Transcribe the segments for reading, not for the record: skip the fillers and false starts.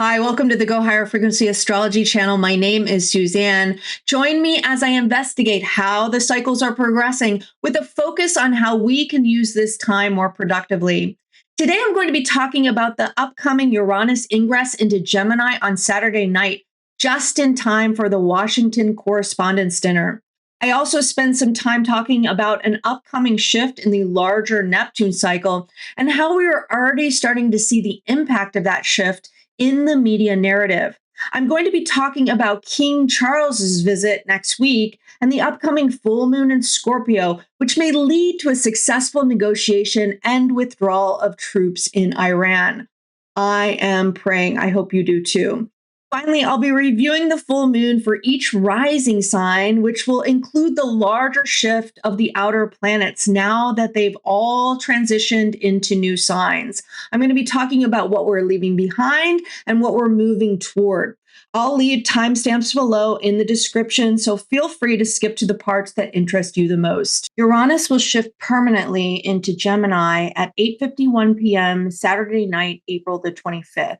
Hi, welcome to the Go Higher Frequency Astrology channel. My name is Suzanne. Join me as I investigate how the cycles are progressing with a focus on how we can use this time more productively. Today, I'm going to be talking about the upcoming Uranus Ingress into Gemini on Saturday night, just in time for the Washington Correspondents' dinner. I also spend some time talking about an upcoming shift in the larger Neptune cycle and how we are already starting to see the impact of that shift in the media narrative. I'm going to be talking about King Charles's visit next week and the upcoming full moon in Scorpio, which may lead to a successful negotiation and withdrawal of troops in Iran. I am praying. I hope you do too. Finally, I'll be reviewing the full moon for each rising sign, which will include the larger shift of the outer planets now that they've all transitioned into new signs. I'm going to be talking about what we're leaving behind and what we're moving toward. I'll leave timestamps below in the description, so feel free to skip to the parts that interest you the most. Uranus will shift permanently into Gemini at 8:51 p.m. Saturday night, April the 25th.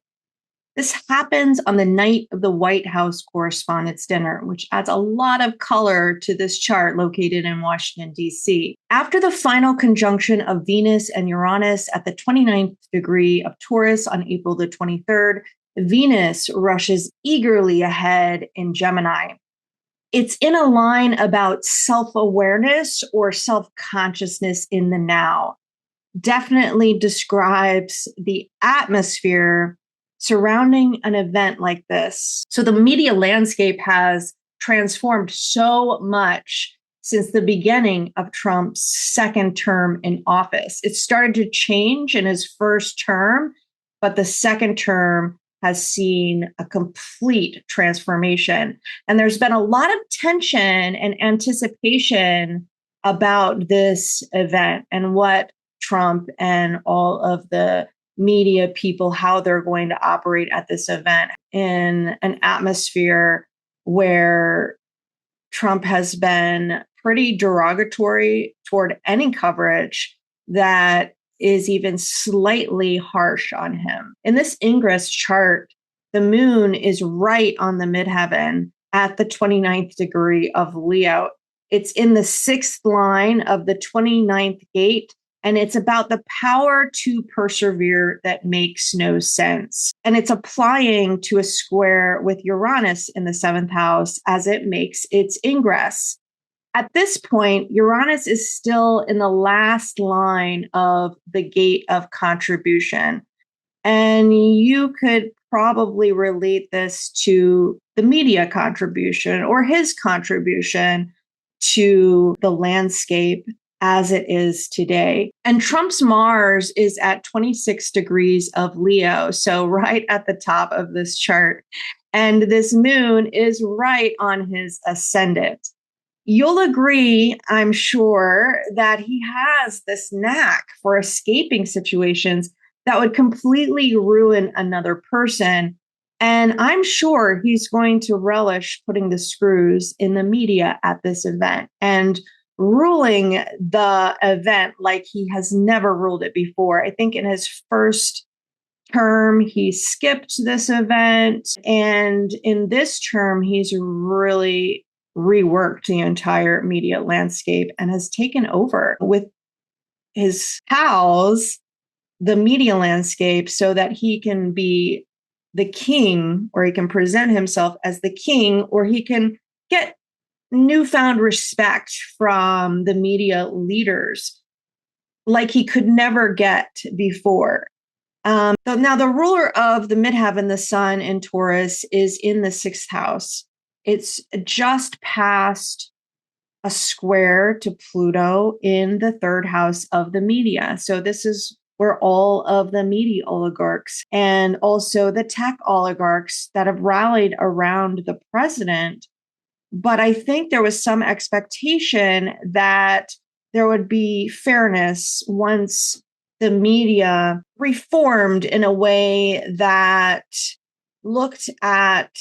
This happens on the night of the White House Correspondents' dinner, which adds a lot of color to this chart located in Washington, D.C. After the final conjunction of Venus and Uranus at the 29th degree of Taurus on April the 23rd, Venus rushes eagerly ahead in Gemini. It's in a line about self-awareness or self-consciousness in the now. Definitely describes the atmosphere surrounding an event like this. So the media landscape has transformed so much since the beginning of Trump's second term in office. It started to change in his first term, but the second term has seen a complete transformation. And there's been a lot of tension and anticipation about this event and what Trump and all of the media people, how they're going to operate at this event in an atmosphere where Trump has been pretty derogatory toward any coverage that is even slightly harsh on him. In this Ingress chart, the moon is right on the midheaven at the 29th degree of Leo. It's in the sixth line of the 29th gate. And it's about the power to persevere that makes no sense. And it's applying to a square with Uranus in the seventh house as it makes its ingress. At this point, Uranus is still in the last line of the gate of contribution. And you could probably relate this to the media contribution or his contribution to the landscape as it is today. And Trump's Mars is at 26 degrees of Leo, so right at the top of this chart. And this moon is right on his ascendant. You'll agree, I'm sure, that he has this knack for escaping situations that would completely ruin another person. And I'm sure he's going to relish putting the screws in the media at this event and ruling the event like he has never ruled it before. I think in his first term, he skipped this event. And in this term, he's really reworked the entire media landscape and has taken over with his pals, the media landscape, so that he can be the king, or he can present himself as the king, or he can get newfound respect from the media leaders like he could never get before. So now the ruler of the midheaven, the sun in Taurus, is in the sixth house. It's just past a square to Pluto in the third house of the media. So this is where all of the media oligarchs and also the tech oligarchs that have rallied around the president. But I think there was some expectation that there would be fairness once the media reformed in a way that looked at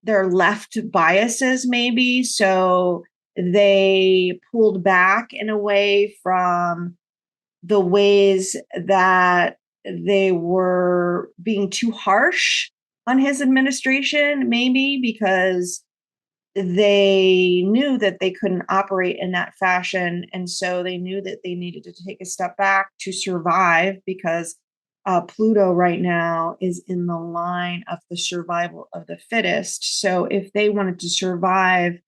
their left biases, maybe. So they pulled back in a way from the ways that they were being too harsh on his administration, maybe because they knew that they couldn't operate in that fashion. And so they knew that they needed to take a step back to survive because Pluto right now is in the line of the survival of the fittest. So if they wanted to survive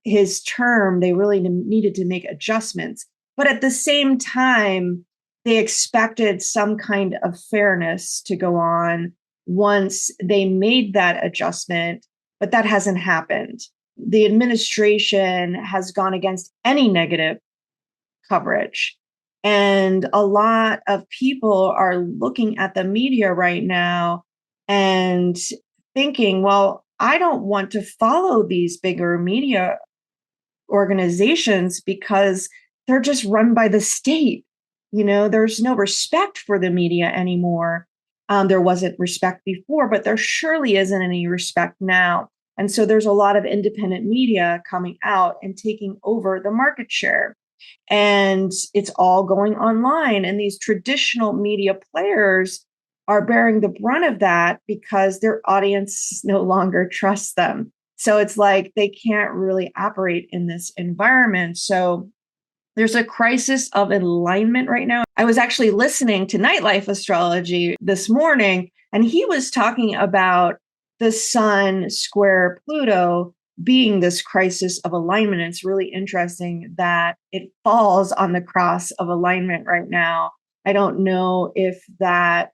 his term, they really needed to make adjustments. But at the same time, they expected some kind of fairness to go on once they made that adjustment, but that hasn't happened. The administration has gone against any negative coverage. And a lot of people are looking at the media right now and thinking, well, I don't want to follow these bigger media organizations because they're just run by the state. There's no respect for the media anymore. There wasn't respect before, but there surely isn't any respect now. And so there's a lot of independent media coming out and taking over the market share. And it's all going online. And these traditional media players are bearing the brunt of that because their audience no longer trusts them. So it's like they can't really operate in this environment. So there's a crisis of alignment right now. I was actually listening to Nightlife Astrology this morning, and he was talking about the Sun square Pluto being this crisis of alignment. It's really interesting that it falls on the cross of alignment right now. I don't know if that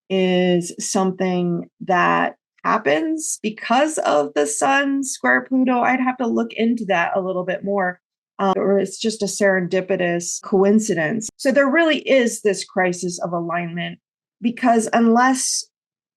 is something that happens because of the Sun square Pluto. I'd have to look into that a little bit more. Or it's just a serendipitous coincidence. So there really is this crisis of alignment because unless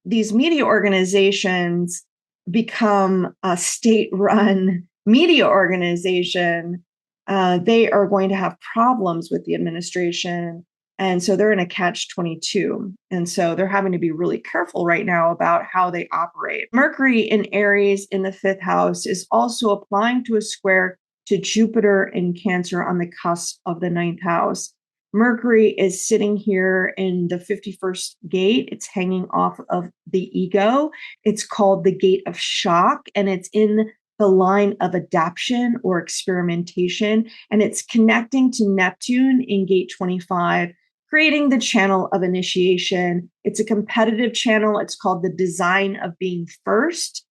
these media organizations become a state-run media organization, they are going to have problems with the administration. And so they're in a catch-22. And so they're having to be really careful right now about how they operate. Mercury in Aries in the 5th house is also applying to a square to Jupiter in Cancer on the cusp of the 9th house. Mercury is sitting here in the 51st gate. It's hanging off of the ego. It's called the gate of shock, and it's in the line of adaptation or experimentation, and it's connecting to Neptune in gate 25, creating the channel of initiation. It's a competitive channel. It's called the design of being first.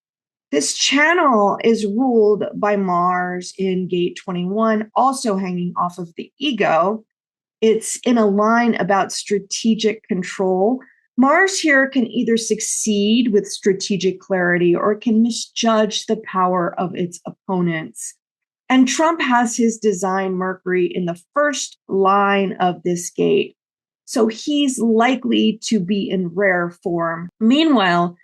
This channel is ruled by Mars in gate 21, also hanging off of the ego. It's in a line about strategic control. Mars here can either succeed with strategic clarity or it can misjudge the power of its opponents. And Trump has his design Mercury in the first line of this gate. So he's likely to be in rare form. Meanwhile,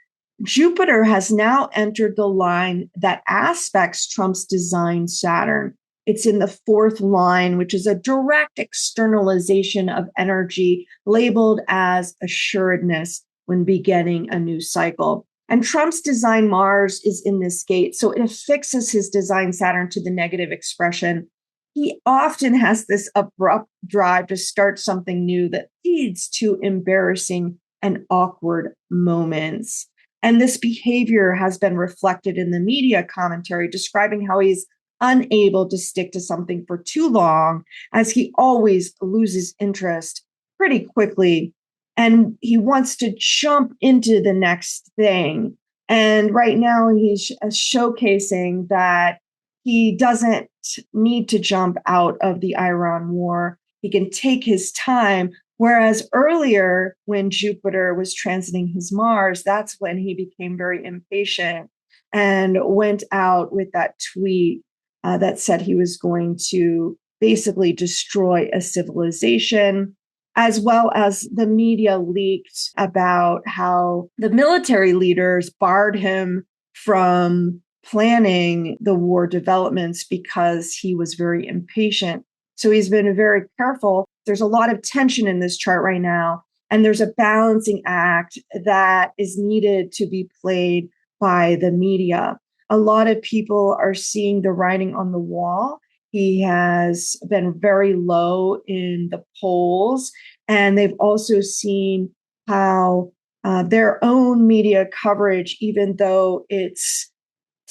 Jupiter has now entered the line that aspects Trump's design Saturn. It's in the 4th line, which is a direct externalization of energy labeled as assuredness when beginning a new cycle. And Trump's design Mars is in this gate, so it affixes his design Saturn to the negative expression. He often has this abrupt drive to start something new that leads to embarrassing and awkward moments. And this behavior has been reflected in the media commentary, describing how he's unable to stick to something for too long, as he always loses interest pretty quickly. And he wants to jump into the next thing. And right now he's showcasing that he doesn't need to jump out of the Iran war. He can take his time. Whereas earlier, when Jupiter was transiting his Mars, that's when he became very impatient and went out with that tweet that said he was going to basically destroy a civilization, as well as the media leaked about how the military leaders barred him from planning the war developments because he was very impatient. So he's been very careful. There's a lot of tension in this chart right now, and there's a balancing act that is needed to be played by the media. A lot of people are seeing the writing on the wall. He has been very low in the polls, and they've also seen how their own media coverage, even though it's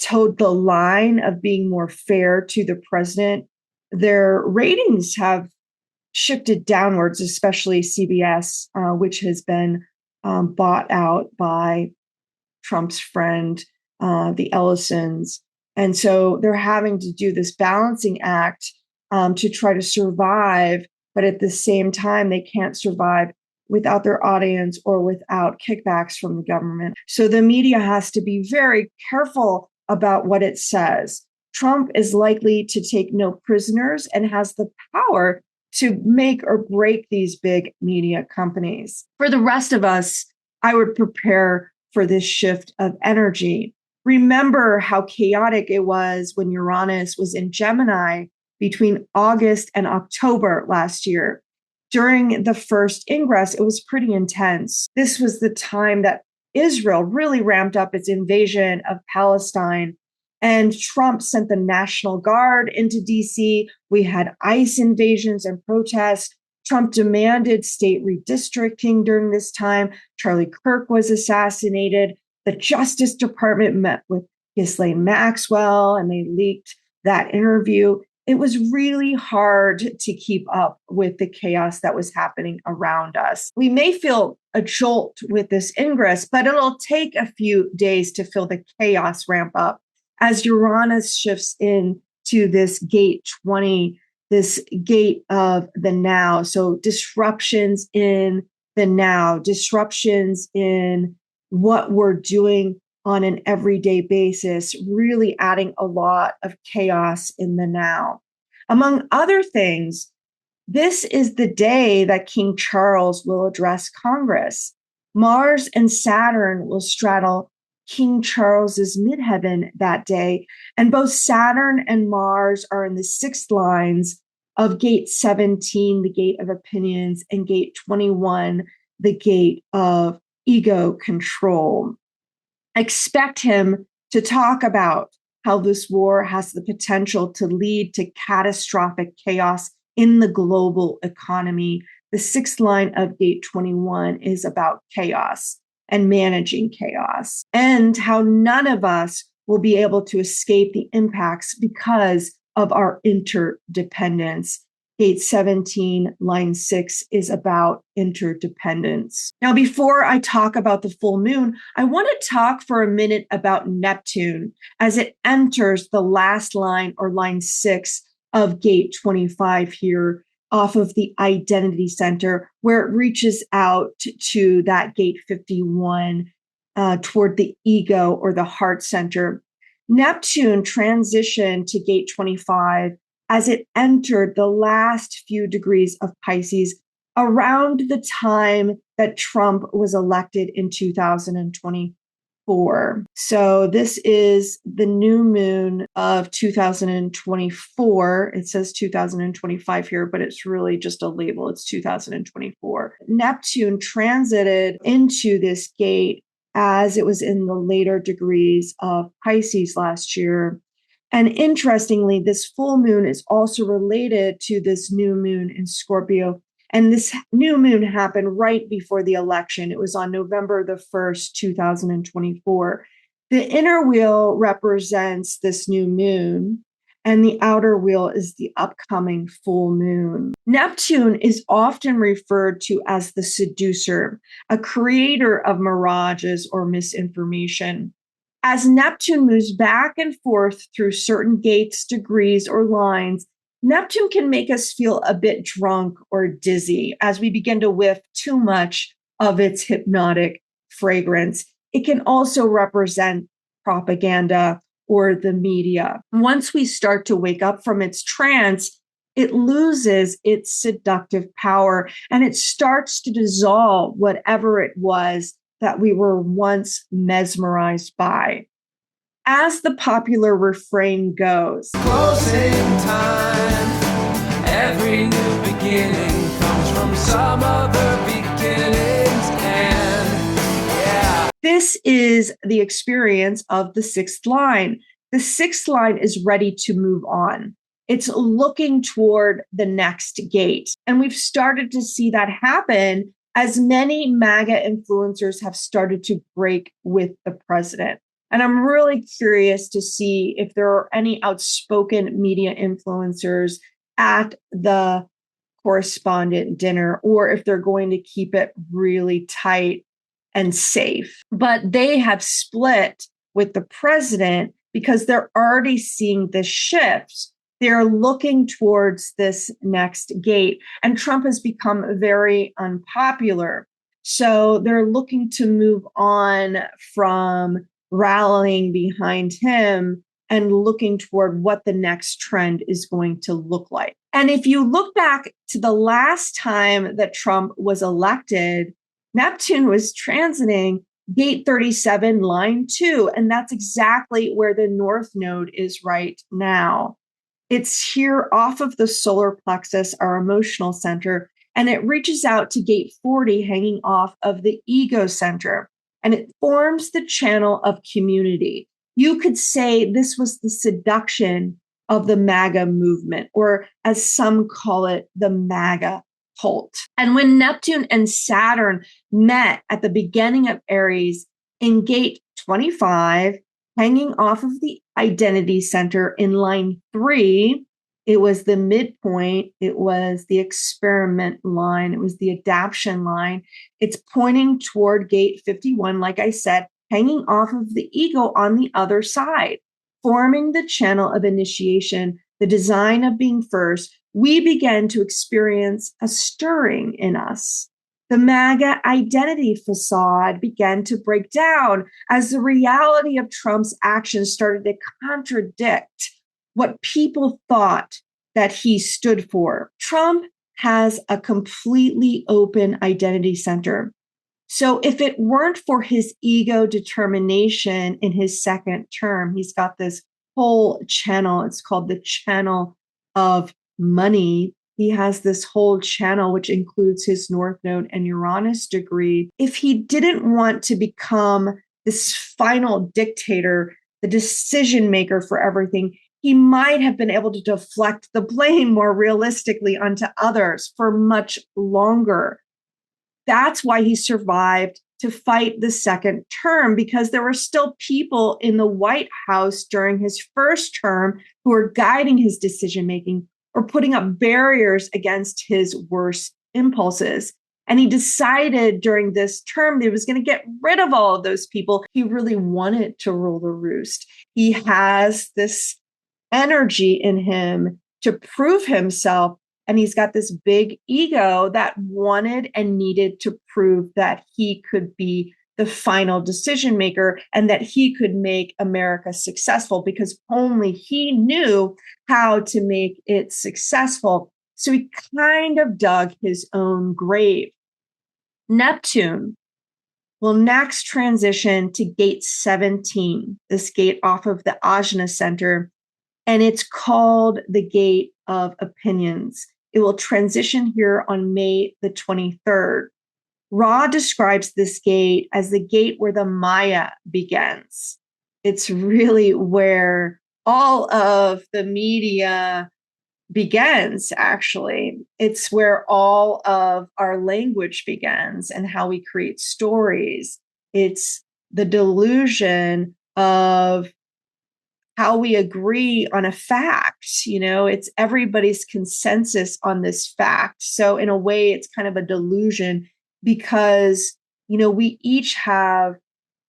towed the line of being more fair to the president, their ratings have shifted downwards, especially CBS, which has been bought out by Trump's friend, the Ellisons. And so they're having to do this balancing act to try to survive, but at the same time, they can't survive without their audience or without kickbacks from the government. So the media has to be very careful about what it says. Trump is likely to take no prisoners and has the power to make or break these big media companies. For the rest of us, I would prepare for this shift of energy. Remember how chaotic it was when Uranus was in Gemini between August and October last year. During the first ingress, it was pretty intense. This was the time that Israel really ramped up its invasion of Palestine, and Trump sent the National Guard into DC. We had ICE invasions and protests. Trump demanded state redistricting during this time. Charlie Kirk was assassinated. The Justice Department met with Ghislaine Maxwell, and they leaked that interview. It was really hard to keep up with the chaos that was happening around us. We may feel a jolt with this ingress, but it'll take a few days to feel the chaos ramp up as Uranus shifts into this gate 20, this gate of the now. So disruptions in the now, disruptions in what we're doing on an everyday basis, really adding a lot of chaos in the now. Among other things, this is the day that King Charles will address Congress. Mars and Saturn will straddle King Charles's midheaven that day, and both Saturn and Mars are in the sixth lines of gate 17, the gate of opinions, and gate 21, the gate of ego control. Expect him to talk about how this war has the potential to lead to catastrophic chaos in the global economy. The sixth line of gate 21 is about chaos and managing chaos, and how none of us will be able to escape the impacts because of our interdependence. Gate 17, line 6 is about interdependence. Now, before I talk about the full moon, I want to talk for a minute about Neptune as it enters the last line, or line 6 of gate 25 here, off of the identity center, where it reaches out to that gate 51 toward the ego or the heart center. Neptune transitioned to gate 25 as it entered the last few degrees of Pisces around the time that Trump was elected in 2024. So this is the new moon of 2024. It says 2025 here, but it's really just a label. It's 2024. Neptune transited into this gate as it was in the later degrees of Pisces last year. And interestingly, this full moon is also related to this new moon in Scorpio. And this new moon happened right before the election. It was on November the 1st, 2024. The inner wheel represents this new moon, and the outer wheel is the upcoming full moon. Neptune is often referred to as the seducer, a creator of mirages or misinformation. As Neptune moves back and forth through certain gates, degrees, or lines, Neptune can make us feel a bit drunk or dizzy as we begin to whiff too much of its hypnotic fragrance. It can also represent propaganda or the media. Once we start to wake up from its trance, it loses its seductive power and it starts to dissolve whatever it was that we were once mesmerized by. As the popular refrain goes, closing time, every new beginning comes from some other beginnings, and yeah. This is the experience of the sixth line. The sixth line is ready to move on. It's looking toward the next gate. And we've started to see that happen as many MAGA influencers have started to break with the president. And I'm really curious to see if there are any outspoken media influencers at the correspondent dinner, or if they're going to keep it really tight and safe. But they have split with the president because they're already seeing this shift. They're looking towards this next gate, and Trump has become very unpopular. So they're looking to move on from rallying behind him and looking toward what the next trend is going to look like. And if you look back to the last time that Trump was elected, Neptune was transiting gate 37, line 2, and that's exactly where the North Node is right now. It's here off of the solar plexus, our emotional center, and it reaches out to gate 40, hanging off of the ego center, and it forms the channel of community. You could say this was the seduction of the MAGA movement, or as some call it, the MAGA cult. And when Neptune and Saturn met at the beginning of Aries in gate 25, hanging off of the identity center in line 3, it was the midpoint, it was the experiment line, it was the adaption line. It's pointing toward gate 51, like I said, hanging off of the ego on the other side, forming the channel of initiation, the design of being first. We began to experience a stirring in us. The MAGA identity facade began to break down as the reality of Trump's actions started to contradict what people thought that he stood for. Trump has a completely open identity center. So if it weren't for his ego determination in his second term, he's got this whole channel. It's called the channel of money. He has this whole channel, which includes his North Node and Uranus degree. If he didn't want to become this final dictator, the decision maker for everything, he might have been able to deflect the blame more realistically onto others for much longer. That's why he survived to fight the second term, because there were still people in the White House during his first term who were guiding his decision making or putting up barriers against his worst impulses. And he decided during this term that he was going to get rid of all of those people. He really wanted to rule the roost. He has this energy in him to prove himself. And he's got this big ego that wanted and needed to prove that he could be the final decision maker and that he could make America successful, because only he knew how to make it successful. So he kind of dug his own grave. Neptune will next transition to gate 17, this gate off of the Ajna center, and it's called the gate of opinions. It will transition here on May the 23rd. Ra describes this gate as the gate where the Maya begins. It's really where all of the media begins, actually. It's where all of our language begins and how we create stories. It's the delusion of how we agree on a fact. It's everybody's consensus on this fact. So in a way, it's kind of a delusion because, we each have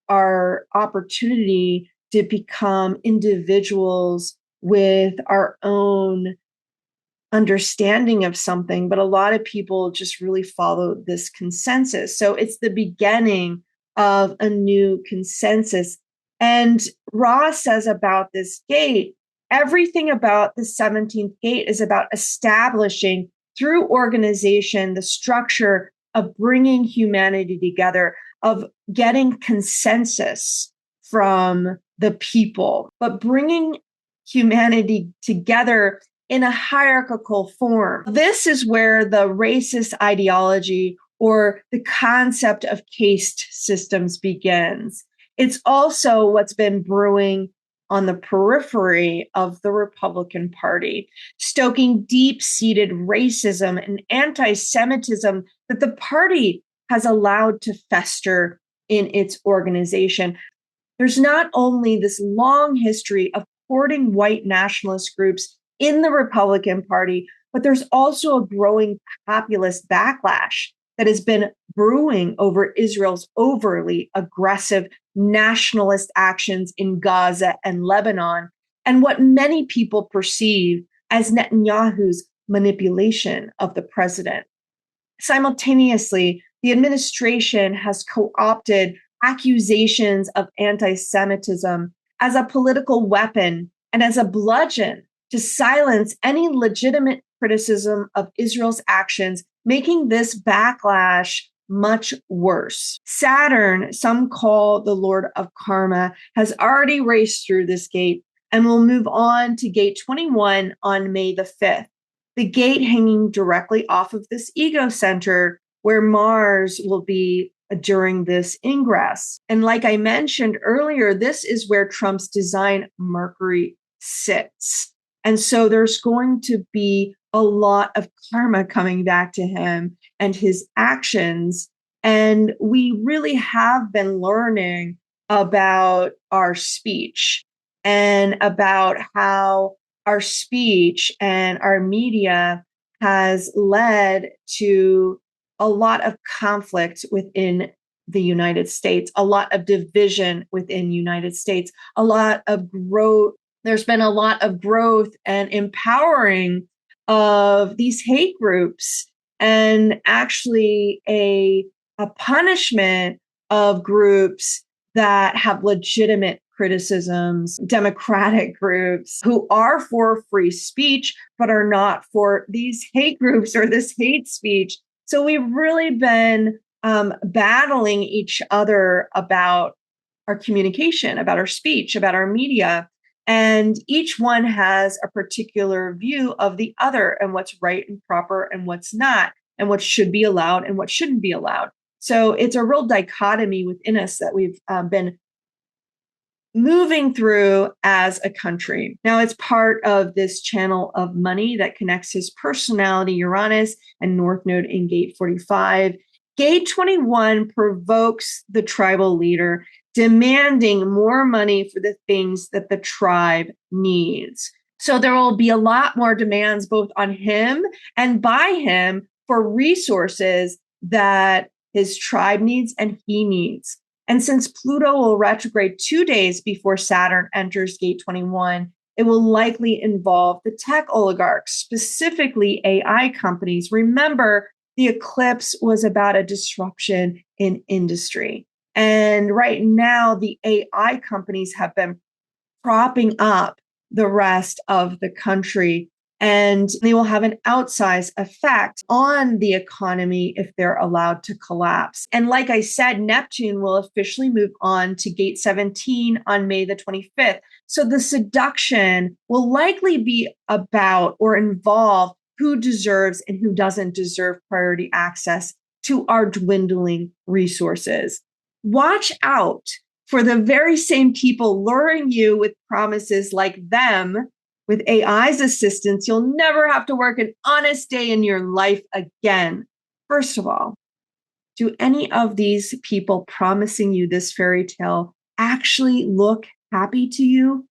our opportunity to become individuals with our own understanding of something, but a lot of people just really follow this consensus. So it's the beginning of a new consensus. And Ra says about this gate, everything about the 17th gate is about establishing through organization the structure of bringing humanity together, of getting consensus from the people, but bringing humanity together in a hierarchical form. This is where the racist ideology or the concept of caste systems begins. It's also what's been brewing on the periphery of the Republican Party, stoking deep-seated racism and anti-Semitism that the party has allowed to fester in its organization. There's not only this long history of courting white nationalist groups in the Republican Party, but there's also a growing populist backlash that has been brewing over Israel's overly aggressive nationalist actions in Gaza and Lebanon, and what many people perceive as Netanyahu's manipulation of the president. Simultaneously, the administration has co-opted accusations of anti-Semitism as a political weapon and as a bludgeon to silence any legitimate criticism of Israel's actions, making this backlash much worse. Saturn, some call the Lord of Karma, has already raced through this gate and will move on to gate 21 on May the 5th. The gate hanging directly off of this ego center where Mars will be during this ingress. And like I mentioned earlier, this is where Trump's design Mercury sits. And so there's going to be a lot of karma coming back to him and his actions. And we really have been learning about our speech and about how our speech and our media has led to a lot of conflict within the United States, a lot of division within the United States, a lot of growth. There's been a lot of growth and empowering of these hate groups, and actually a punishment of groups that have legitimate criticisms, democratic groups who are for free speech, but are not for these hate groups or this hate speech. So we've really been battling each other about our communication, about our speech, about our media. And each one has a particular view of the other and what's right and proper and what's not, and what should be allowed and what shouldn't be allowed. So it's a real dichotomy within us that we've been moving through as a country. Now, it's part of this channel of money that connects his personality, Uranus, and North Node in gate 45. Gate 21 provokes the tribal leader, demanding more money for the things that the tribe needs. So there will be a lot more demands both on him and by him for resources that his tribe needs and he needs. And since Pluto will retrograde 2 days before Saturn enters gate 21, it will likely involve the tech oligarchs, specifically AI companies. Remember, the eclipse was about a disruption in industry. And right now, the AI companies have been propping up the rest of the country, and they will have an outsized effect on the economy if they're allowed to collapse. And like I said, Neptune will officially move on to gate 17 on May the 25th. So the seduction will likely be about or involve who deserves and who doesn't deserve priority access to our dwindling resources. Watch out for the very same people luring you with promises like them. With AI's assistance, you'll never have to work an honest day in your life again. First of all, do any of these people promising you this fairy tale actually look happy to you?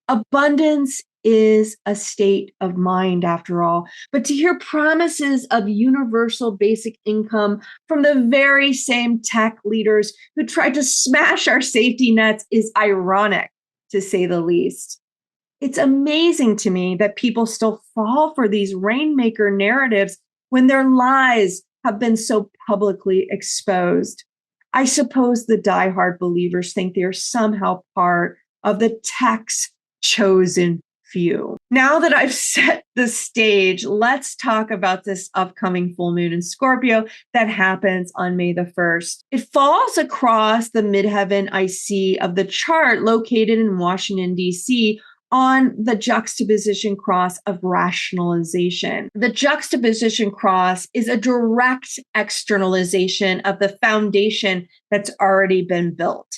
Abundance is a state of mind, after all. But to hear promises of universal basic income from the very same tech leaders who tried to smash our safety nets is ironic, to say the least. It's amazing to me that people still fall for these rainmaker narratives when their lies have been so publicly exposed. I suppose the diehard believers think they are somehow part of the tech's chosen few. Now that I've set the stage, let's talk about this upcoming full moon in Scorpio that happens on May the 1st. It falls across the midheaven IC of the chart located in Washington, D.C., on the juxtaposition cross of rationalization. The juxtaposition cross is a direct externalization of the foundation that's already been built.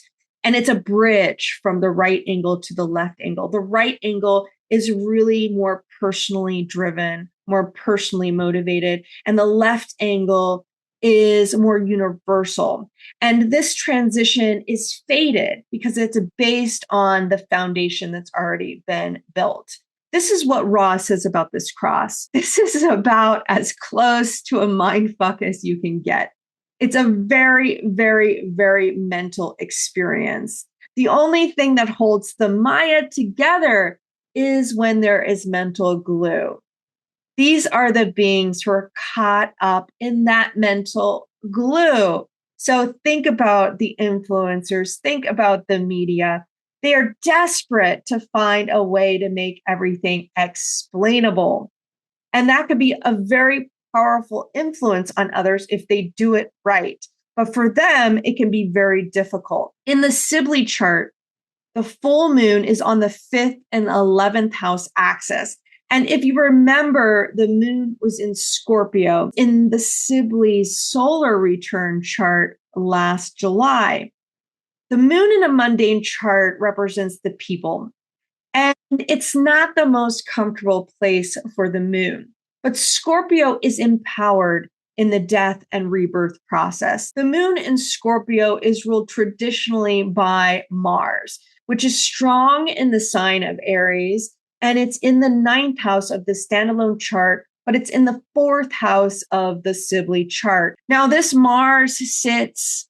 And it's a bridge from the right angle to the left angle. The right angle is really more personally driven, more personally motivated. And the left angle is more universal. And this transition is fated because it's based on the foundation that's already been built. This is what Ra says about this cross. This is about as close to a mindfuck as you can get. It's a very, very, very mental experience. The only thing that holds the Maya together is when there is mental glue. These are the beings who are caught up in that mental glue. So think about the influencers, think about the media. They are desperate to find a way to make everything explainable. And that could be a very powerful influence on others if they do it right. But for them, it can be very difficult. In the Sibley chart, the full moon is on the 5th and 11th house axis. And if you remember, the moon was in Scorpio in the Sibley solar return chart last July. The moon in a mundane chart represents the people. And it's not the most comfortable place for the moon. But Scorpio is empowered in the death and rebirth process. The moon in Scorpio is ruled traditionally by Mars, which is strong in the sign of Aries. And it's in the 9th house of the standalone chart, but it's in the 4th house of the Sibley chart. Now, this Mars sits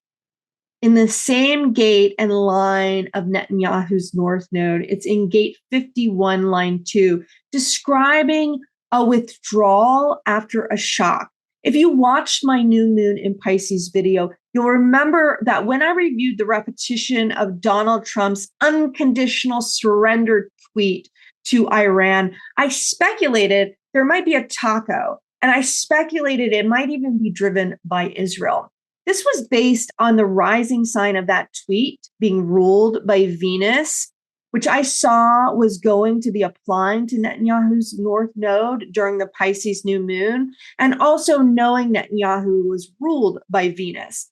in the same gate and line of Netanyahu's north node. It's in gate 51, line 2, describing a withdrawal after a shock. If you watched my new moon in Pisces video, you'll remember that when I reviewed the repetition of Donald Trump's unconditional surrender tweet to Iran, I speculated there might be a taco, and I speculated it might even be driven by Israel. This was based on the rising sign of that tweet being ruled by Venus, which I saw was going to be applying to Netanyahu's north node during the Pisces new moon, and also knowing Netanyahu was ruled by Venus.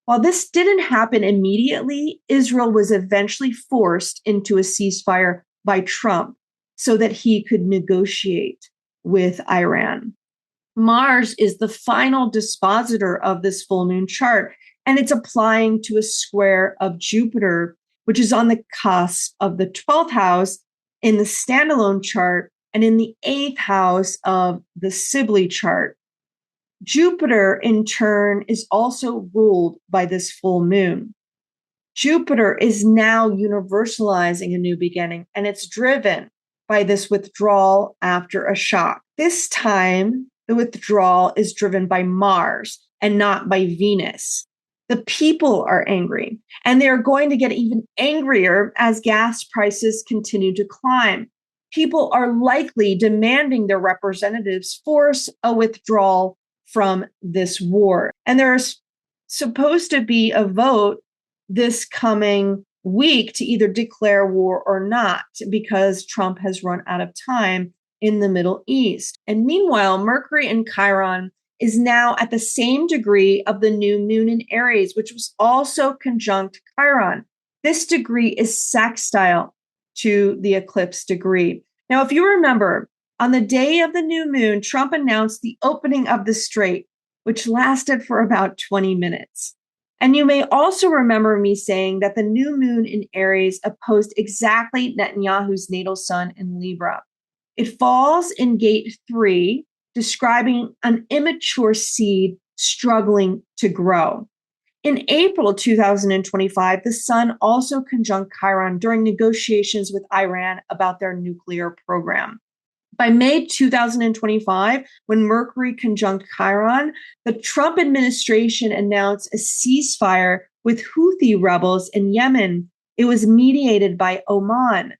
While this didn't happen immediately, Israel was eventually forced into a ceasefire by Trump so that he could negotiate with Iran. Mars is the final dispositor of this full moon chart, and it's applying to a square of Jupiter, which is on the cusp of the 12th house in the standalone chart and in the 8th house of the Sibley chart. Jupiter, in turn, is also ruled by this full moon. Jupiter is now universalizing a new beginning, and it's driven by this withdrawal after a shock. This time, the withdrawal is driven by Mars and not by Venus. The people are angry, and they're going to get even angrier as gas prices continue to climb. People are likely demanding their representatives force a withdrawal from this war. And there's supposed to be a vote this coming week to either declare war or not, because Trump has run out of time in the Middle East. And meanwhile, Mercury in Chiron is now at the same degree of the new moon in Aries, which was also conjunct Chiron. This degree is sextile to the eclipse degree. Now, if you remember, on the day of the new moon, Trump announced the opening of the strait, which lasted for about 20 minutes. And you may also remember me saying that the new moon in Aries opposed exactly Netanyahu's natal sun in Libra. It falls in gate 3, describing an immature seed struggling to grow. In April 2025, the sun also conjunct Chiron during negotiations with Iran about their nuclear program. By May 2025, when Mercury conjunct Chiron, the Trump administration announced a ceasefire with Houthi rebels in Yemen. It was mediated by Oman,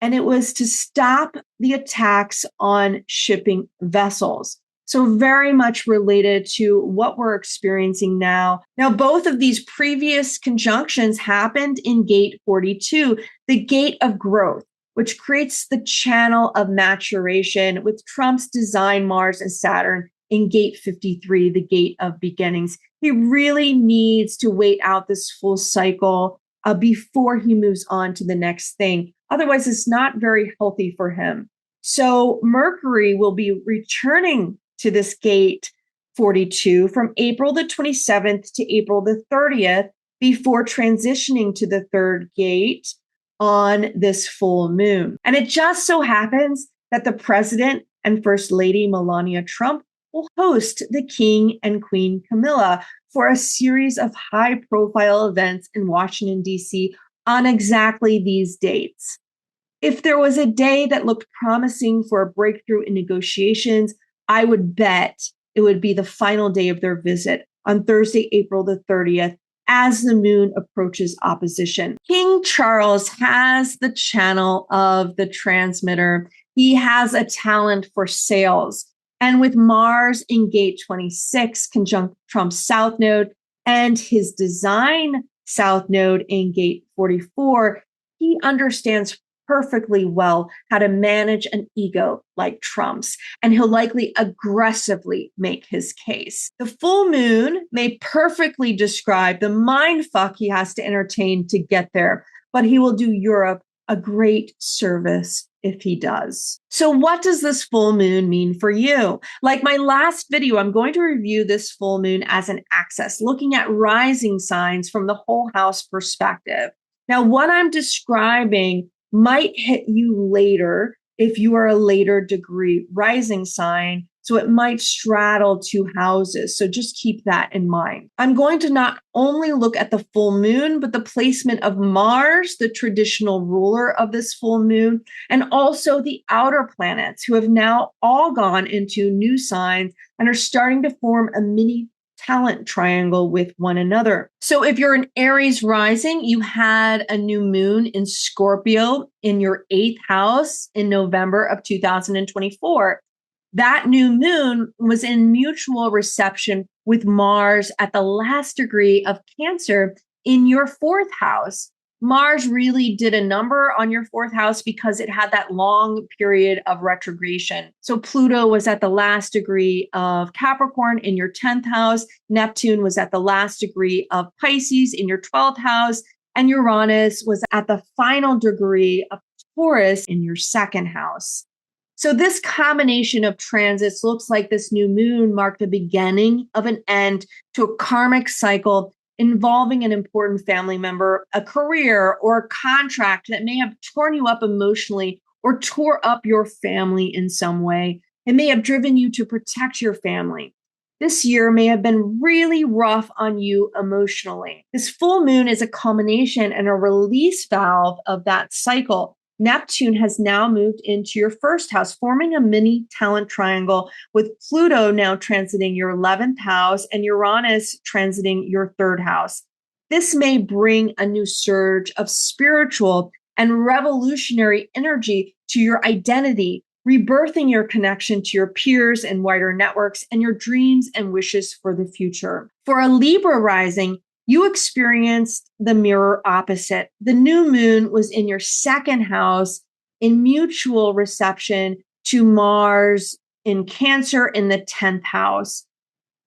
and it was to stop the attacks on shipping vessels. So very much related to what we're experiencing now. Now, both of these previous conjunctions happened in gate 42, the gate of growth, which creates the channel of maturation with Trump's design Mars and Saturn in gate 53, the gate of beginnings. He really needs to wait out this full cycle before he moves on to the next thing. Otherwise, it's not very healthy for him. So Mercury will be returning to this gate 42 from April the 27th to April the 30th before transitioning to the third gate on this full moon. And it just so happens that the president and First Lady Melania Trump will host the King and Queen Camilla for a series of high-profile events in Washington, D.C. on exactly these dates. If there was a day that looked promising for a breakthrough in negotiations, I would bet it would be the final day of their visit on Thursday, April the 30th, as the moon approaches opposition. King Charles has the channel of the transmitter. He has a talent for sales. And with Mars in gate 26 conjunct Trump's south node and his design south node in gate 44, he understands perfectly well how to manage an ego like Trump's, and he'll likely aggressively make his case. The full moon may perfectly describe the mindfuck he has to entertain to get there, but he will do Europe a great service if he does. So what does this full moon mean for you? Like my last video, I'm going to review this full moon as an axis, looking at rising signs from the whole house perspective. Now, what I'm describing might hit you later if you are a later degree rising sign. So it might straddle two houses. So just keep that in mind. I'm going to not only look at the full moon, but the placement of Mars, the traditional ruler of this full moon, and also the outer planets who have now all gone into new signs and are starting to form a mini talent triangle with one another. So if you're an Aries rising, you had a new moon in Scorpio in your 8th house in November of 2024. That new moon was in mutual reception with Mars at the last degree of Cancer in your 4th house. Mars really did a number on your 4th house because it had that long period of retrogression. So Pluto was at the last degree of Capricorn in your 10th house. Neptune was at the last degree of Pisces in your 12th house. And Uranus was at the final degree of Taurus in your 2nd house. So this combination of transits looks like this new moon marked the beginning of an end to a karmic cycle involving an important family member, a career, or a contract that may have torn you up emotionally or tore up your family in some way. It may have driven you to protect your family. This year may have been really rough on you emotionally. This full moon is a culmination and a release valve of that cycle. Neptune has now moved into your 1st house, forming a mini talent triangle with Pluto now transiting your 11th house and Uranus transiting your 3rd house. This may bring a new surge of spiritual and revolutionary energy to your identity, rebirthing your connection to your peers and wider networks and your dreams and wishes for the future. For a Libra rising, you experienced the mirror opposite. The new moon was in your 2nd house in mutual reception to Mars in Cancer in the 10th house.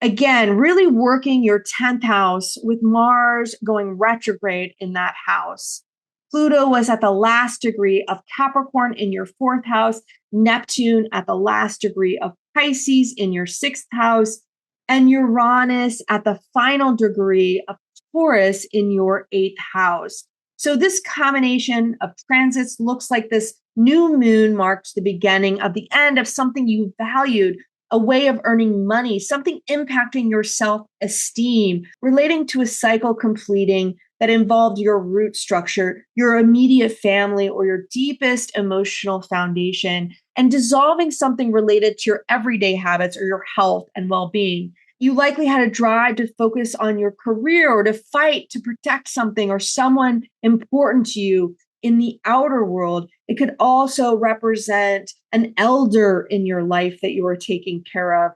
Again, really working your 10th house with Mars going retrograde in that house. Pluto was at the last degree of Capricorn in your 4th house, Neptune at the last degree of Pisces in your 6th house, and Uranus at the final degree of Taurus in your 8th house. So this combination of transits looks like this new moon marks the beginning of the end of something you valued, a way of earning money, something impacting your self-esteem, relating to a cycle completing that involved your root structure, your immediate family, or your deepest emotional foundation, and dissolving something related to your everyday habits or your health and well-being. You likely had a drive to focus on your career or to fight to protect something or someone important to you in the outer world. It could also represent an elder in your life that you are taking care of.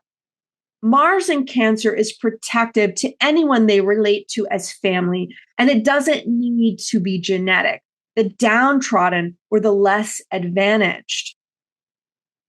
Mars in Cancer is protective to anyone they relate to as family, and it doesn't need to be genetic, the downtrodden or the less advantaged.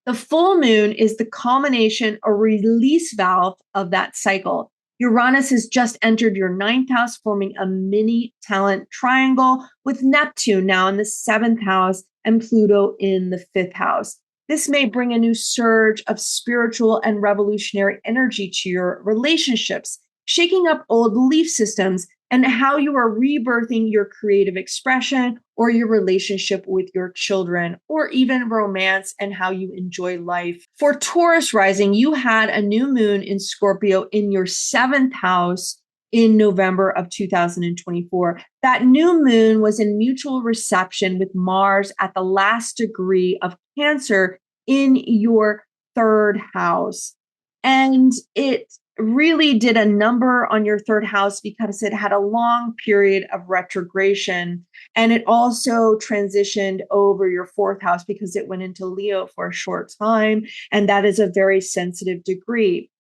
The full moon is the culmination or release valve of that cycle. Uranus has just entered your 9th house, forming a mini talent triangle with Neptune now in the 7th house and Pluto in the 5th house. This may bring a new surge of spiritual and revolutionary energy to your relationships, shaking up old belief systems and how you are rebirthing your creative expression or your relationship with your children, or even romance and how you enjoy life. For Taurus rising, you had a new moon in Scorpio in your 7th house in November of 2024. That new moon was in mutual reception with Mars at the last degree of Cancer in your 3rd house. And it really did a number on your 3rd house because it had a long period of retrogression. And it also transitioned over your 4th house because it went into Leo for a short time. And that is a very sensitive degree.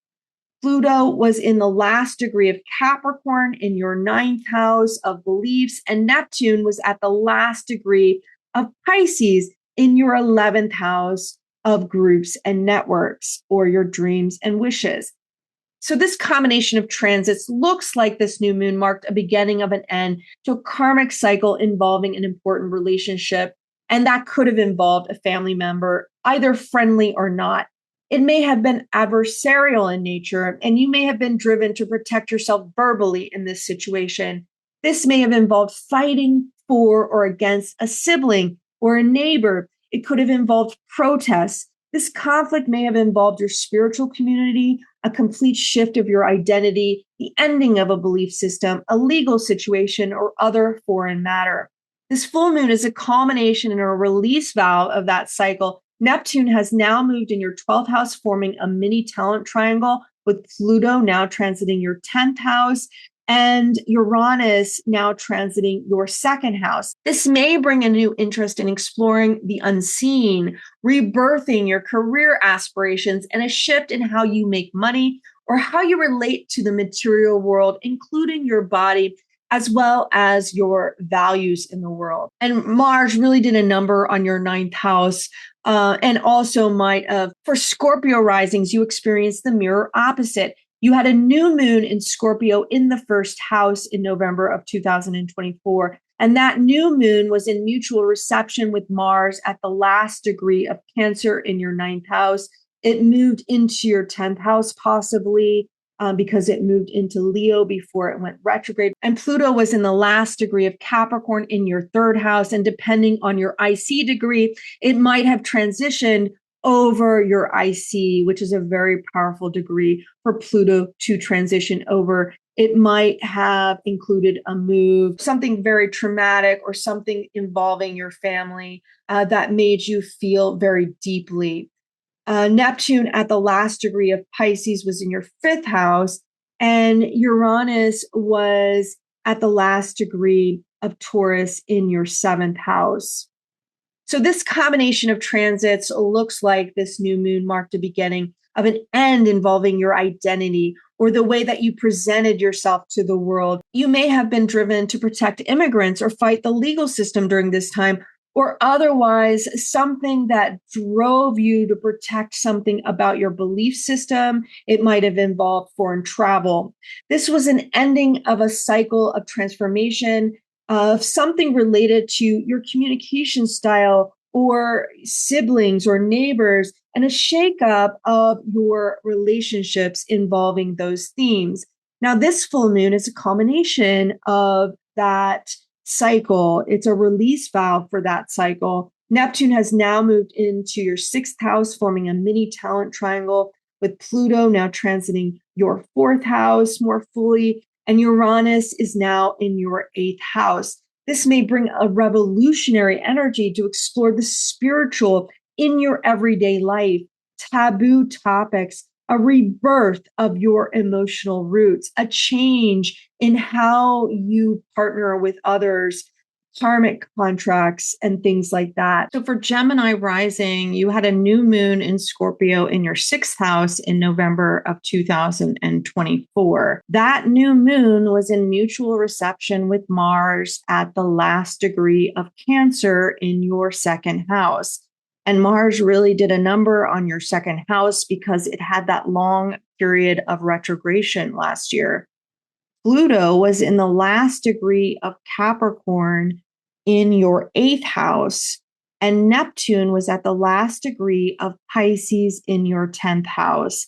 Pluto was in the last degree of Capricorn in your 9th house of beliefs, and Neptune was at the last degree of Pisces in your 11th house of groups and networks, or your dreams and wishes. So this combination of transits looks like this new moon marked a beginning of an end to a karmic cycle involving an important relationship, and that could have involved a family member, either friendly or not. It may have been adversarial in nature, and you may have been driven to protect yourself verbally in this situation. This may have involved fighting for or against a sibling or a neighbor. It could have involved protests. This conflict may have involved your spiritual community, a complete shift of your identity, the ending of a belief system, a legal situation, or other foreign matter. This full moon is a culmination and a release valve of that cycle. Neptune has now moved in your 12th house, forming a mini talent triangle, with Pluto now transiting your 10th house and Uranus now transiting your 2nd house. This may bring a new interest in exploring the unseen, rebirthing your career aspirations, and a shift in how you make money or how you relate to the material world, including your body, as well as your values in the world. And Mars really did a number on your 9th house. And also might have, for Scorpio risings, you experienced the mirror opposite. You had a new moon in Scorpio in the 1st house in November of 2024. And that new moon was in mutual reception with Mars at the last degree of Cancer in your 9th house. It moved into your 10th house, possibly because it moved into Leo before it went retrograde. And Pluto was in the last degree of Capricorn in your 3rd house. And depending on your IC degree, it might have transitioned over your IC, which is a very powerful degree for Pluto to transition over. It might have included a move, something very traumatic, or something involving your family that made you feel very deeply. Neptune at the last degree of Pisces was in your 5th house, and Uranus was at the last degree of Taurus in your 7th house. So this combination of transits looks like this new moon marked the beginning of an end involving your identity or the way that you presented yourself to the world. You may have been driven to protect immigrants or fight the legal system during this time, or otherwise something that drove you to protect something about your belief system. It might have involved foreign travel. This was an ending of a cycle of transformation of something related to your communication style or siblings or neighbors, and a shakeup of your relationships involving those themes. Now, this full moon is a culmination of that cycle. It's a release valve for that cycle. Neptune has now moved into your 6th house, forming a mini talent triangle, with Pluto now transiting your 4th house more fully, and Uranus is now in your 8th house. This may bring a revolutionary energy to explore the spiritual in your everyday life, taboo topics, a rebirth of your emotional roots, a change in how you partner with others, karmic contracts, and things like that. So for Gemini Rising, you had a new moon in Scorpio in your 6th house in November of 2024. That new moon was in mutual reception with Mars at the last degree of Cancer in your 2nd house. And Mars really did a number on your 2nd house because it had that long period of retrogression last year. Pluto was in the last degree of Capricorn in your 8th house and Neptune was at the last degree of Pisces in your 10th house.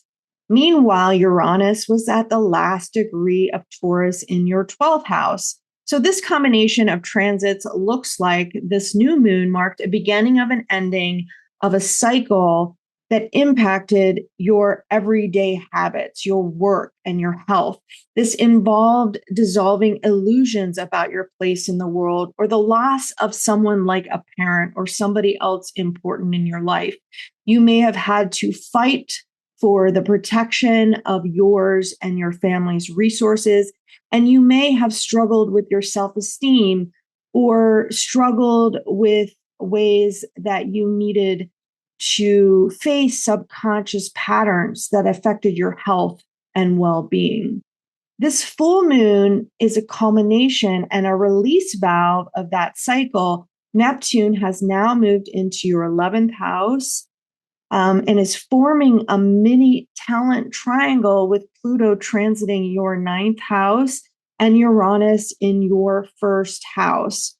Meanwhile, Uranus was at the last degree of Taurus in your 12th house. So this combination of transits looks like this new moon marked a beginning of an ending of a cycle that impacted your everyday habits, your work, and your health. This involved dissolving illusions about your place in the world or the loss of someone like a parent or somebody else important in your life. You may have had to fight for the protection of yours and your family's resources, and you may have struggled with your self-esteem or struggled with ways that you needed to face subconscious patterns that affected your health and well-being. This full moon is a culmination and a release valve of that cycle. Neptune has now moved into your 11th house and is forming a mini talent triangle with Pluto transiting your 9th house and Uranus in your 1st house.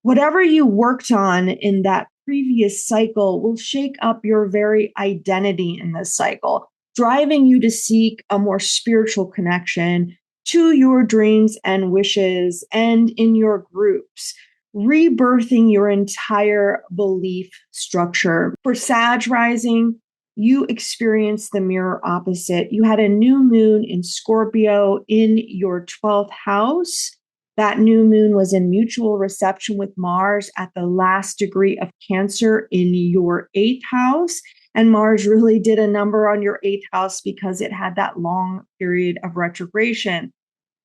Whatever you worked on in that previous cycle will shake up your very identity in this cycle, driving you to seek a more spiritual connection to your dreams and wishes and in your groups, rebirthing your entire belief structure. For Sag Rising, you experienced the mirror opposite. You had a new moon in Scorpio in your 12th house. That new moon was in mutual reception with Mars at the last degree of Cancer in your 8th house. And Mars really did a number on your 8th house because it had that long period of retrogression.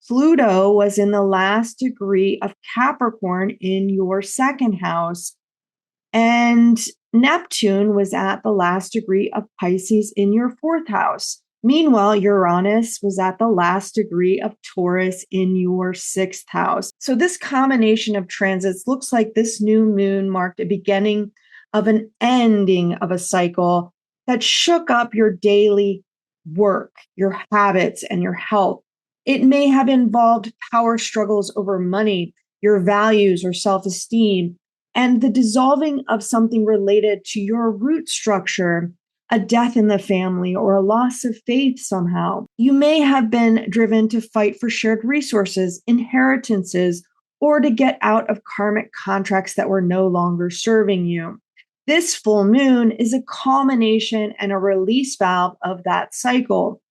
Pluto was in the last degree of Capricorn in your 2nd house. And Neptune was at the last degree of Pisces in your 4th house. Meanwhile, Uranus was at the last degree of Taurus in your 6th house. So this combination of transits looks like this new moon marked a beginning of an ending of a cycle that shook up your daily work, your habits, and your health. It may have involved power struggles over money, your values or self-esteem, and the dissolving of something related to your root structure, a death in the family, or a loss of faith somehow. You may have been driven to fight for shared resources, inheritances, or to get out of karmic contracts that were no longer serving you. This full moon is a culmination and a release valve of that cycle.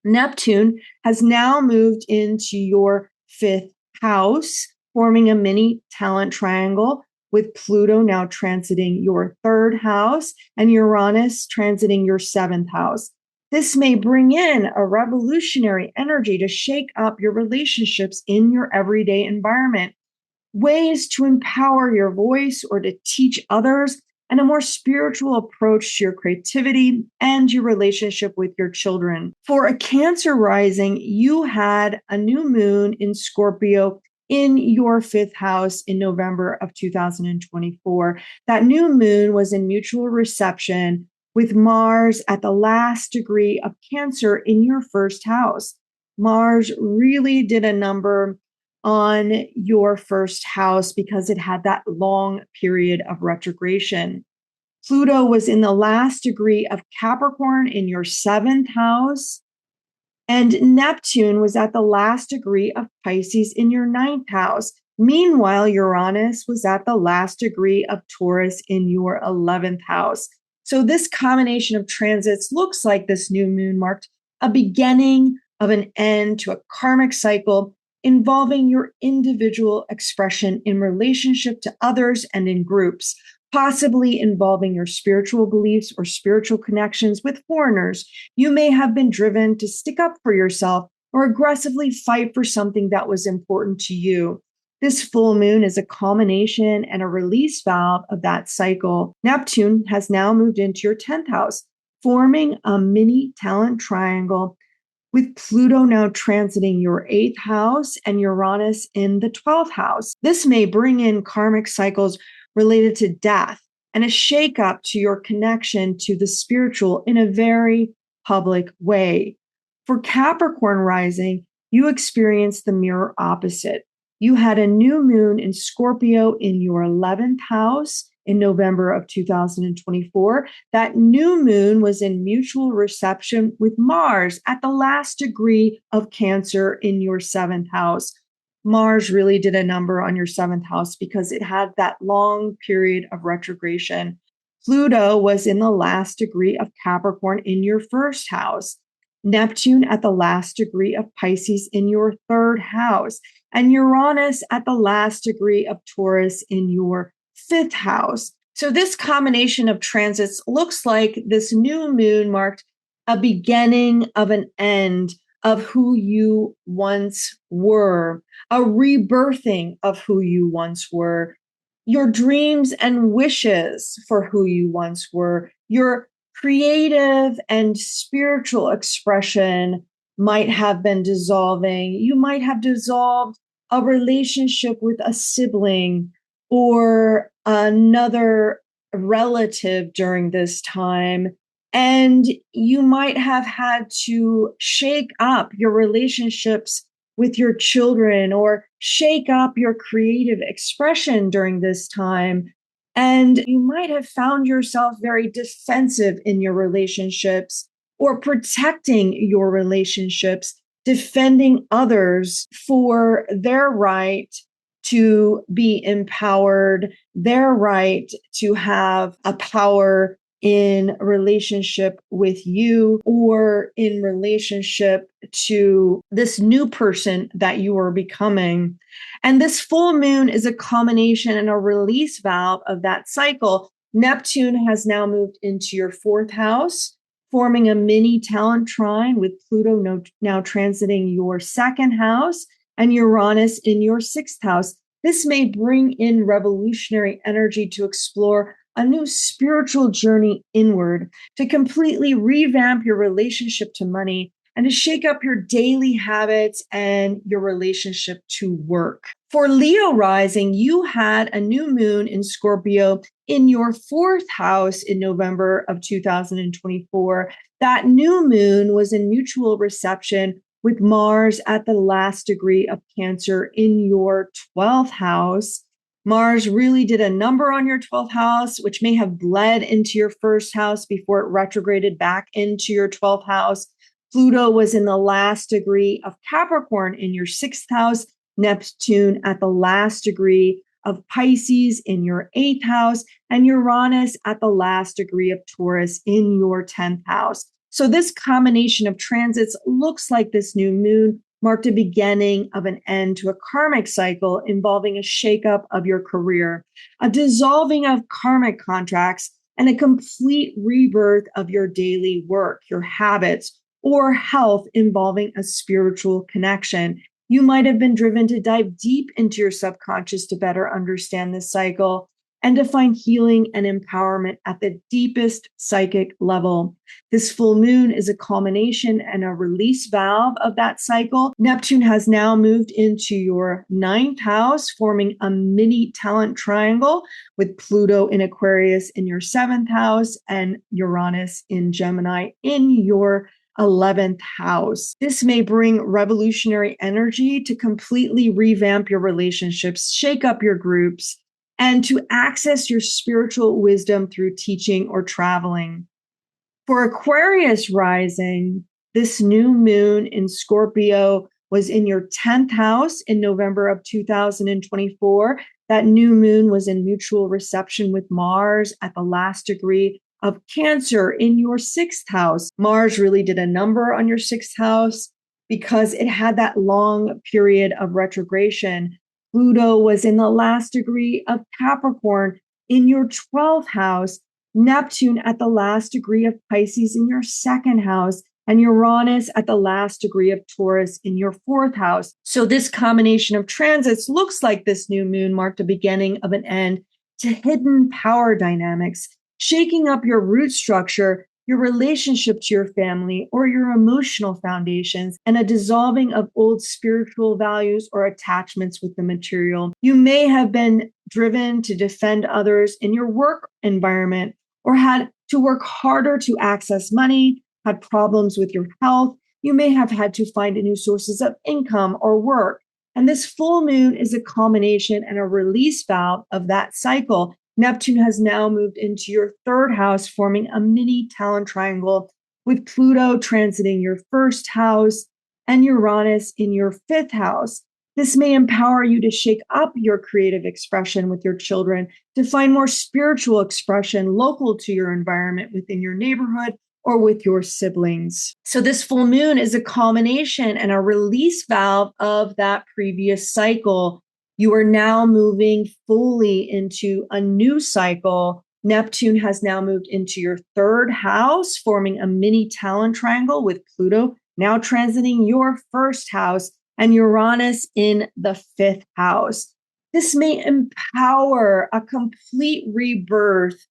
Neptune has now moved into your 5th house, forming a mini talent triangle with Pluto now transiting your 3rd house and Uranus transiting your 7th house. This may bring in a revolutionary energy to shake up your relationships in your everyday environment, ways to empower your voice or to teach others, and a more spiritual approach to your creativity and your relationship with your children. For a Cancer rising, you had a new moon in Scorpio in your 5th house in November of 2024. That new moon was in mutual reception with Mars at the last degree of Cancer in your 1st house. Mars really did a number on your 1st house because it had that long period of retrogression. Pluto was in the last degree of Capricorn in your 7th house. And Neptune was at the last degree of Pisces in your 9th house. Meanwhile, Uranus was at the last degree of Taurus in your 11th house. So this combination of transits looks like this new moon marked a beginning of an end to a karmic cycle involving your individual expression in relationship to others and in groups, possibly involving your spiritual beliefs or spiritual connections with foreigners. You may have been driven to stick up for yourself or aggressively fight for something that was important to you. This full moon is a culmination and a release valve of that cycle. Neptune has now moved into your 10th house, forming a mini talent triangle with Pluto now transiting your 8th house and Uranus in the 12th house. This may bring in karmic cycles related to death and a shakeup to your connection to the spiritual in a very public way. For Capricorn rising, you experienced the mirror opposite. You had a new moon in Scorpio in your 11th house in November of 2024. That new moon was in mutual reception with Mars at the last degree of Cancer in your seventh house. Mars really did a number on your seventh house because it had that long period of retrogression. Pluto was in the last degree of Capricorn in your first house. Neptune at the last degree of Pisces in your third house, and Uranus at the last degree of Taurus in your fifth house. So this combination of transits looks like this new moon marked a beginning of an end of who you once were, a rebirthing of who you once were, your dreams and wishes for who you once were, your creative and spiritual expression might have been dissolving. You might have dissolved a relationship with a sibling or another relative during this time. And you might have had to shake up your relationships with your children or shake up your creative expression during this time. And you might have found yourself very defensive in your relationships or protecting your relationships, defending others for their right to be empowered, their right to have a power in relationship with you or in relationship to this new person that you are becoming. And this full moon is a culmination and a release valve of that cycle. Neptune has now moved into your fourth house, forming a mini talent trine with Pluto now transiting your second house and Uranus in your sixth house. This may bring in revolutionary energy to explore a new spiritual journey inward, to completely revamp your relationship to money, and to shake up your daily habits and your relationship to work. For Leo rising, you had a new moon in Scorpio in your fourth house in November of 2024. That new moon was in mutual reception with Mars at the last degree of Cancer in your 12th house. Mars really did a number on your 12th house, which may have bled into your first house before it retrograded back into your 12th house. Pluto was in the last degree of Capricorn in your sixth house, Neptune at the last degree of Pisces in your eighth house, and Uranus at the last degree of Taurus in your 10th house. So this combination of transits looks like this new moon marked a beginning of an end to a karmic cycle involving a shakeup of your career, a dissolving of karmic contracts, and a complete rebirth of your daily work, your habits, or health involving a spiritual connection. You might have been driven to dive deep into your subconscious to better understand this cycle and to find healing and empowerment at the deepest psychic level. This full moon is a culmination and a release valve of that cycle. Neptune has now moved into your ninth house, forming a mini talent triangle with Pluto in Aquarius in your seventh house and Uranus in Gemini in your 11th house. This may bring revolutionary energy to completely revamp your relationships, shake up your groups, and to access your spiritual wisdom through teaching or traveling. For Aquarius rising, this new moon in Scorpio was in your 10th house in November of 2024. That new moon was in mutual reception with Mars at the last degree of Cancer in your sixth house. Mars really did a number on your sixth house because it had that long period of retrogression. Pluto was in the last degree of Capricorn in your 12th house, Neptune at the last degree of Pisces in your second house, and Uranus at the last degree of Taurus in your fourth house. So this combination of transits looks like this new moon marked a beginning of an end to hidden power dynamics, shaking up your root structure, your relationship to your family, or your emotional foundations, and a dissolving of old spiritual values or attachments with the material. You may have been driven to defend others in your work environment, or had to work harder to access money, had problems with your health. You may have had to find new sources of income or work. And this full moon is a culmination and a release valve of that cycle. Neptune has now moved into your third house, forming a mini talent triangle with Pluto transiting your first house and Uranus in your fifth house. This may empower you to shake up your creative expression with your children, to find more spiritual expression local to your environment within your neighborhood or with your siblings. So this full moon is a culmination and a release valve of that previous cycle. You are now moving fully into a new cycle. Neptune has now moved into your third house, forming a mini talent triangle with Pluto now transiting your first house and Uranus in the fifth house. This may empower a complete rebirth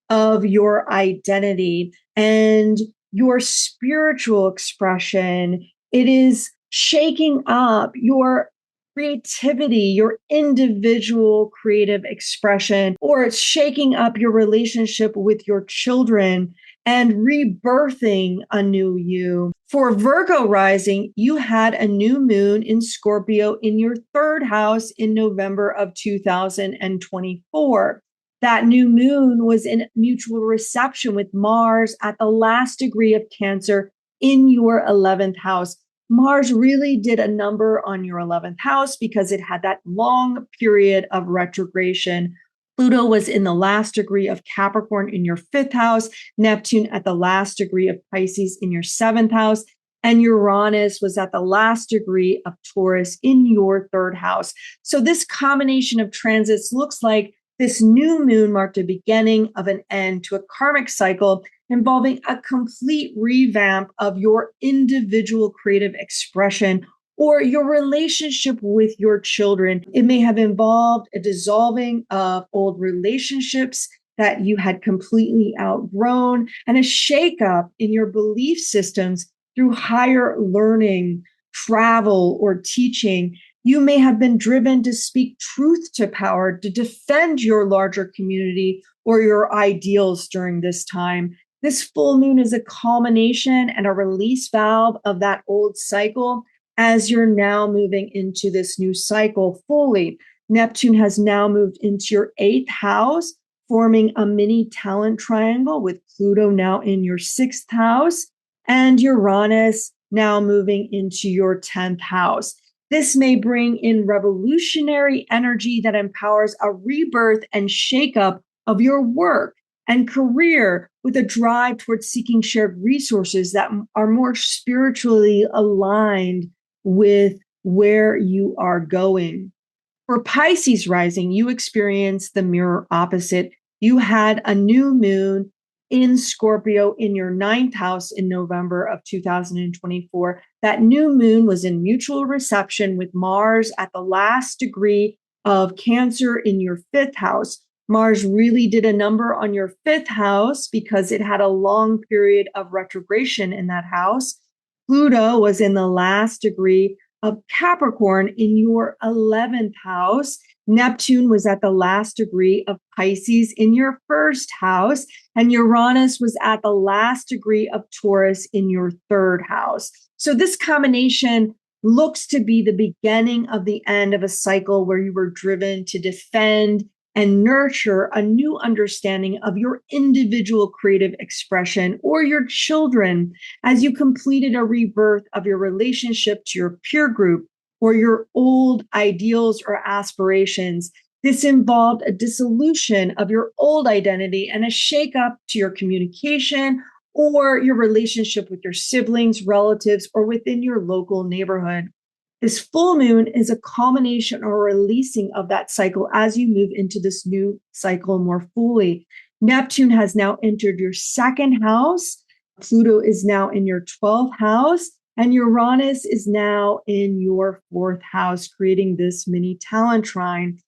of your identity and your spiritual expression. It is shaking up your creativity, your individual creative expression, or it's shaking up your relationship with your children and rebirthing a new you. For Virgo rising, you had a new moon in Scorpio in your third house in November of 2024. That new moon was in mutual reception with Mars at the last degree of Cancer in your 11th house. Mars really did a number on your 11th house because it had that long period of retrogression. Pluto was in the last degree of Capricorn in your fifth house, Neptune at the last degree of Pisces in your seventh house, and Uranus was at the last degree of Taurus in your third house. So this combination of transits looks like this new moon marked a beginning of an end to a karmic cycle involving a complete revamp of your individual creative expression or your relationship with your children. It may have involved a dissolving of old relationships that you had completely outgrown and a shakeup in your belief systems through higher learning, travel, or teaching. You may have been driven to speak truth to power, to defend your larger community or your ideals during this time. This full moon is a culmination and a release valve of that old cycle as you're now moving into this new cycle fully. Neptune has now moved into your eighth house, forming a mini talent triangle with Pluto now in your sixth house and Uranus now moving into your 10th house. This may bring in revolutionary energy that empowers a rebirth and shakeup of your work and career with a drive towards seeking shared resources that are more spiritually aligned with where you are going. For Pisces rising, you experience the mirror opposite. You had a new moon in Scorpio in your ninth house in November of 2024. That new moon was in mutual reception with Mars at the last degree of Cancer in your fifth house. Mars really did a number on your fifth house because it had a long period of retrogression in that house. Pluto was in the last degree of Capricorn in your 11th house. Neptune was at the last degree of Pisces in your first house, and Uranus was at the last degree of Taurus in your third house. So this combination looks to be the beginning of the end of a cycle where you were driven to defend and nurture a new understanding of your individual creative expression or your children as you completed a rebirth of your relationship to your peer group or your old ideals or aspirations. This involved a dissolution of your old identity and a shakeup to your communication or your relationship with your siblings, relatives, or within your local neighborhood. This full moon is a culmination or releasing of that cycle as you move into this new cycle more fully. Neptune has now entered your second house. Pluto is now in your 12th house, and Uranus is now in your fourth house, creating this mini talent trine.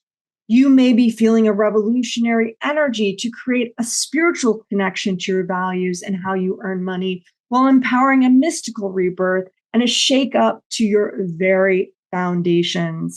You may be feeling a revolutionary energy to create a spiritual connection to your values and how you earn money, while empowering a mystical rebirth and a shake up to your very foundations.